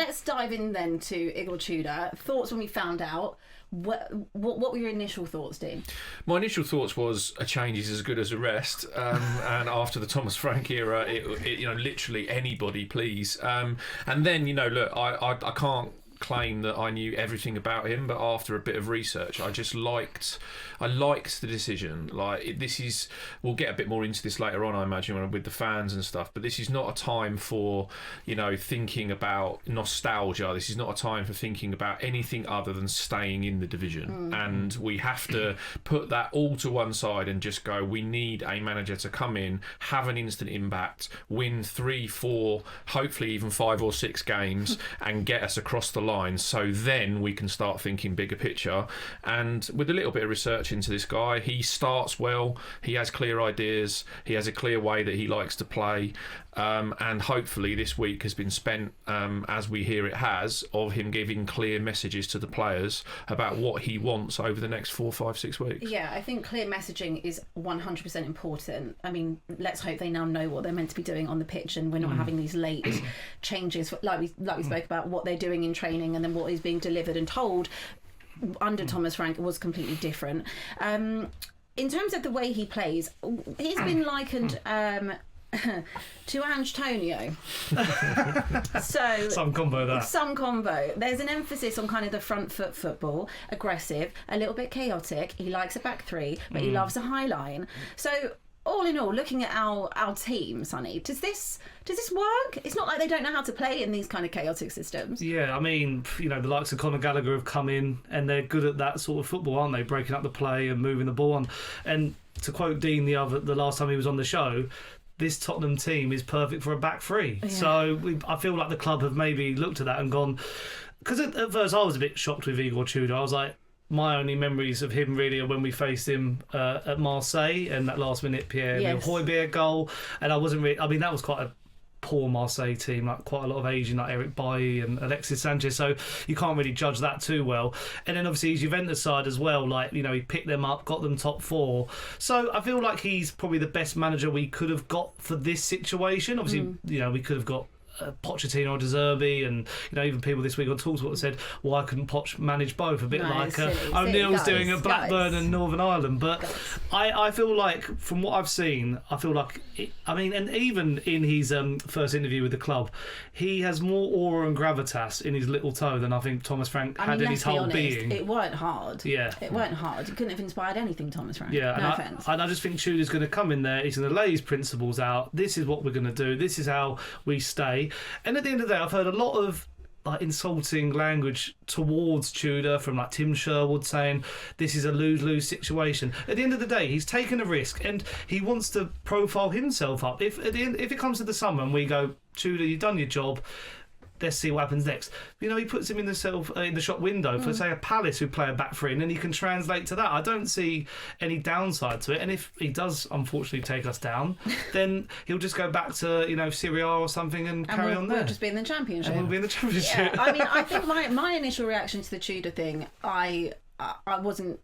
let's dive in then to Igor Tudor. Thoughts when we found out. What were your initial thoughts, Dean? My initial thoughts was a change is as good as a rest, and after the Thomas Frank era, it literally anybody, please. And then look, I can't claim that I knew everything about him, but after a bit of research, I liked the decision. Like, this is, we'll get a bit more into this later on, I imagine, with the fans and stuff, but this is not a time for thinking about nostalgia. This is not a time for thinking about anything other than staying in the division. And we have to put that all to one side and just go, we need a manager to come in, have an instant impact, win 3, 4, hopefully even 5 or 6 games and get us across the line, so then we can start thinking bigger picture. And with a little bit of research into this guy, he starts well, he has clear ideas, he has a clear way that he likes to play, and hopefully this week has been spent, as we hear it has, of him giving clear messages to the players about what he wants over the next 4, 5, 6 weeks. Yeah, I think clear messaging is 100% important. I mean, let's hope they now know what they're meant to be doing on the pitch, and we're not having these late changes like we spoke about, what they're doing in training and then what is being delivered and told under Thomas Frank was completely different. In terms of the way he plays, he's been likened to Antonio. So some combo. There's an emphasis on kind of the front foot football, aggressive, a little bit chaotic. He likes a back three, but he loves a high line. So all in all, looking at our team, Sonny, does this work? It's not like they don't know how to play in these kind of chaotic systems. Yeah, I mean, the likes of Conor Gallagher have come in and they're good at that sort of football, aren't they? Breaking up the play and moving the ball on. And to quote Dean the last time he was on the show, this Tottenham team is perfect for a back three. Yeah. So I feel like the club have maybe looked at that and gone, because at first I was a bit shocked with Igor Tudor. I was like, my only memories of him really are when we faced him at Marseille and that last minute Pierre-Emile Højbjerg goal. And I wasn't really, I mean, that was quite a poor Marseille team, like quite a lot of Asian, like Eric Bailly and Alexis Sanchez, so you can't really judge that too well. And then obviously his Juventus side as well, like, he picked them up, got them top 4. So I feel like he's probably the best manager we could have got for this situation. Obviously, we could have got Pochettino or De Zerbi, and even people this week on talkSPORT said, why couldn't Poch manage both, a bit like O'Neill's doing at Blackburn and Northern Ireland. But I feel like, from what I've seen, I feel like and even in his first interview with the club, he has more aura and gravitas in his little toe than I think Thomas Frank had in his whole being. It weren't hard. Yeah, it weren't hard. You couldn't have inspired anything, Thomas Frank. Yeah, no offence. And I just think Tudor's going to come in there, he's going to lay his principles out. This is what we're going to do, this is how we stay. And at the end of the day, I've heard a lot of insulting language towards Tudor from Tim Sherwood saying this is a lose-lose situation. At the end of the day, he's taken a risk and he wants to profile himself up. If it comes to the summer and we go, Tudor, you've done your job, let's see what happens next. He puts him in the shop window for, say, a Palace who play a back three, and then he can translate to that. I don't see any downside to it. And if he does, unfortunately, take us down, then he'll just go back to, Serie A or something and carry on there. We'll just be in the Championship. And we'll be in the Championship. Yeah, I mean, I think my initial reaction to the Tudor thing, I wasn't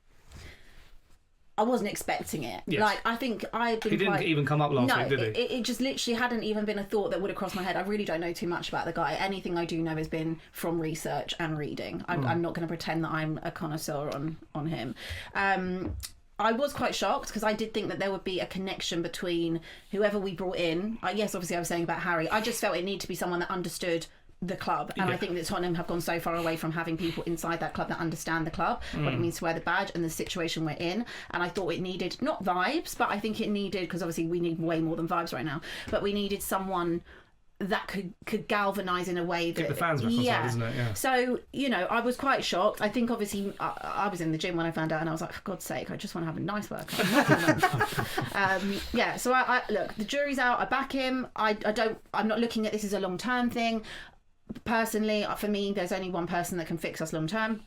expecting it. Yes. I think I've been. He didn't even come up last week, did he? It just literally hadn't even been a thought that would have crossed my head. I really don't know too much about the guy. Anything I do know has been from research and reading. I'm not going to pretend that I'm a connoisseur on him. I was quite shocked because I did think that there would be a connection between whoever we brought in. Yes, obviously I was saying about Harry. I just felt it needed to be someone that understood the club, and I think that Tottenham have gone so far away from having people inside that club that understand the club, what it means to wear the badge and the situation we're in. And I thought it needed, not vibes, but I think it needed, because obviously we need way more than vibes right now, but we needed someone that could galvanise in a way that... Get the fans back on side, isn't it? Yeah. So, I was quite shocked. I think obviously I was in the gym when I found out, and I was like, for God's sake, I just want to have a nice workout. So I look, the jury's out, I back him. I'm not looking at this as a long-term thing. Personally, for me, there's only one person that can fix us long term,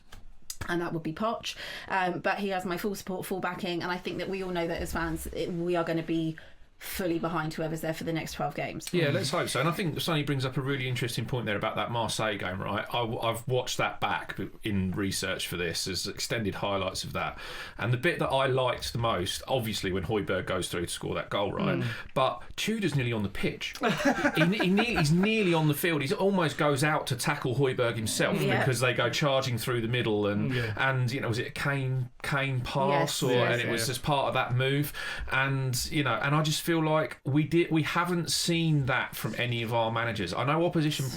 and that would be Poch. But he has my full support, full backing, and I think that we all know that as fans, we are going to be fully behind whoever's there for the next 12 games. Yeah, let's hope so. And I think Sonny brings up a really interesting point there about that Marseille game, right? I've watched that back in research for this. There's extended highlights of that. And the bit that I liked the most, obviously, when Højbjerg goes through to score that goal, right? But Tudor's nearly on the pitch. He's nearly on the field. He almost goes out to tackle Højbjerg himself because they go charging through the middle. And you know, was it a Kane pass? And it was just part of that move. And, you know, and I just feel like we haven't seen that from any of our managers. I know opposition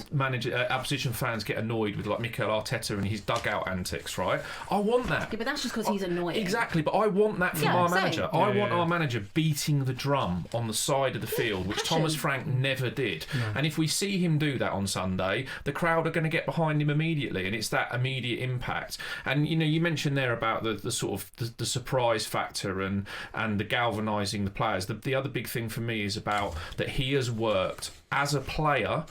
fans get annoyed with like Mikel Arteta and his dugout antics, right? I want that. Yeah, but that's just because he's annoying. Exactly, but I want that from our manager. Same. I want our manager beating the drum on the side of the field, which Thomas Frank never did. No. And if we see him do that on Sunday, the crowd are going to get behind him immediately, and it's that immediate impact. And you know, you mentioned there about the sort of the surprise factor and the galvanising the players. The other big thing for me is about that he has worked as a player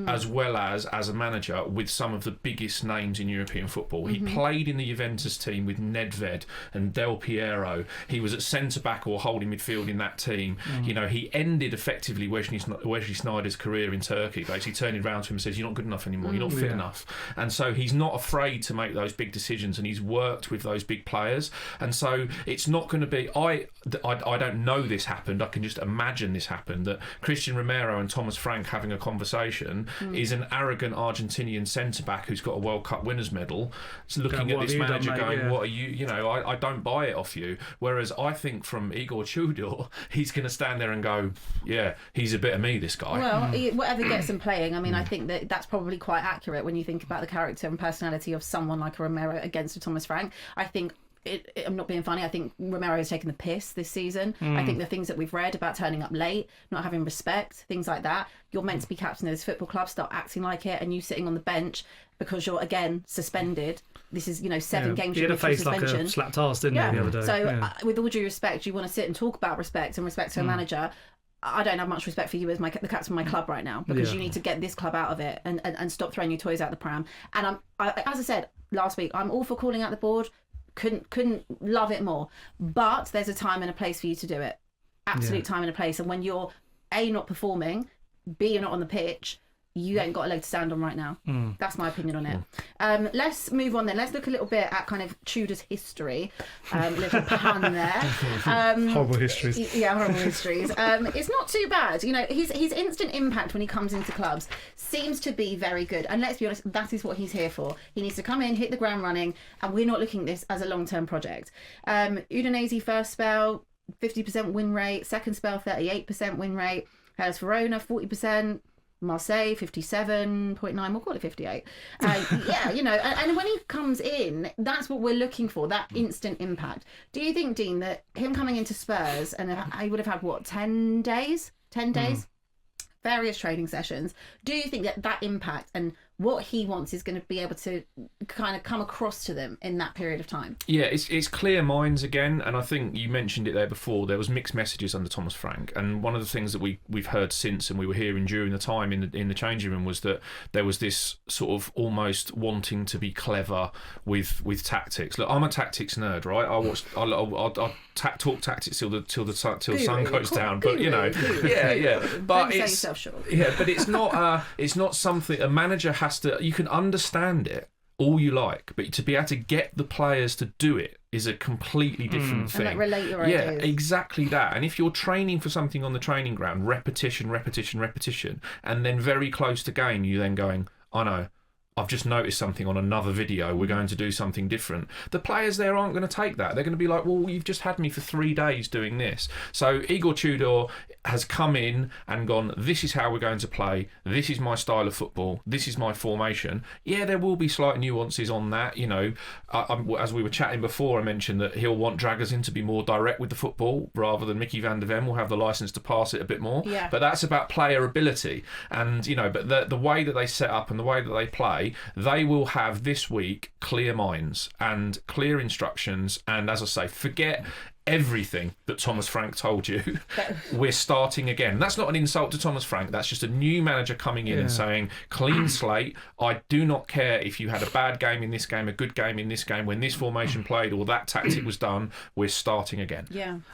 as well as a manager with some of the biggest names in European football. He played in the Juventus team with Nedved and Del Piero. He was at centre-back or holding midfield in that team. You know, he ended effectively Wesley Sneijder's career in Turkey, basically turning around to him and says, you're not good enough anymore, you're not fit enough. And so he's not afraid to make those big decisions, and he's worked with those big players. And so it's not going to be... I don't know this happened, I can just imagine this happened, that Christian Romero and Thomas Frank having a conversation is an arrogant Argentinian centre-back who's got a World Cup winners medal looking at this manager going, what are you know, I don't buy it off you. Whereas I think from Igor Tudor, he's going to stand there and go, yeah, he's a bit of me, this guy. Well, whatever gets him playing, I mean, I think that's probably quite accurate when you think about the character and personality of someone like a Romero against a Thomas Frank. I think I'm not being funny. I think Romero has taken the piss this season. I think the things that we've read about turning up late, not having respect, things like that. You're meant to be captain of this football club, start acting like it, and you sitting on the bench because you're again suspended. This is 7 games. He had a face suspension. Like a slapped arse, didn't he, the other day? So with all due respect, you want to sit and talk about respect and respect to a manager. I don't have much respect for you as the captain of my club right now, because you need to get this club out of it and stop throwing your toys out the pram. And as I said last week, I'm all for calling out the board. Couldn't love it more, but there's a time and a place for you to do it. Absolute time and a place. And when you're A, not performing, B, you're not on the pitch, you ain't got a leg to stand on right now. That's my opinion on it. Let's move on then. Let's look a little bit at kind of Tudor's history. Little pun there. Horrible histories. Yeah, horrible histories. It's not too bad. You know, his instant impact when he comes into clubs seems to be very good. And let's be honest, that is what he's here for. He needs to come in, hit the ground running, and we're not looking at this as a long-term project. Udinese first spell, 50% win rate. Second spell, 38% win rate. Hellas Verona, 40%. Marseille 57.9, we'll call it 58. And when he comes in, that's what we're looking for, that instant impact. Do you think, Dean, that him coming into Spurs, and he would have had 10 days, various training sessions, do you think that impact and what he wants is going to be able to kind of come across to them in that period of time? Yeah, it's clear minds again, and I think you mentioned it there before. There was mixed messages under Thomas Frank, and one of the things that we've heard since, and we were hearing during the time in the changing room, was that there was this sort of almost wanting to be clever with tactics. Look, I'm a tactics nerd, right? I'll talk tactics till the sun goes down, but but but it's not something a manager has to. You can understand it all you like, but to be able to get the players to do it is a completely different thing. And relate your ideas. Yeah, exactly that. And if you're training for something on the training ground, repetition, and then very close to game, you then going, I know, I've just noticed something on another video, we're going to do something different. The players there aren't going to take that. They're going to be like, well, you've just had me for 3 days doing this. So Igor Tudor has come in and gone, this is how we're going to play, this is my style of football, this is my formation. Yeah, there will be slight nuances on that. You know, as we were chatting before, I mentioned that he'll want Dragusin to be more direct with the football rather than Mickey van der Ven will have the licence to pass it a bit more. Yeah. But that's about player ability. And, you know, but the way that they set up and the way that they play, they will have this week clear minds and clear instructions, and as I say, forget everything that Thomas Frank told you. We're starting again. That's not an insult to Thomas Frank. That's just a new manager coming in and saying, clean slate. I do not care if you had a bad game in this game, a good game in this game, when this formation played or that tactic was done, we're starting again. Yeah.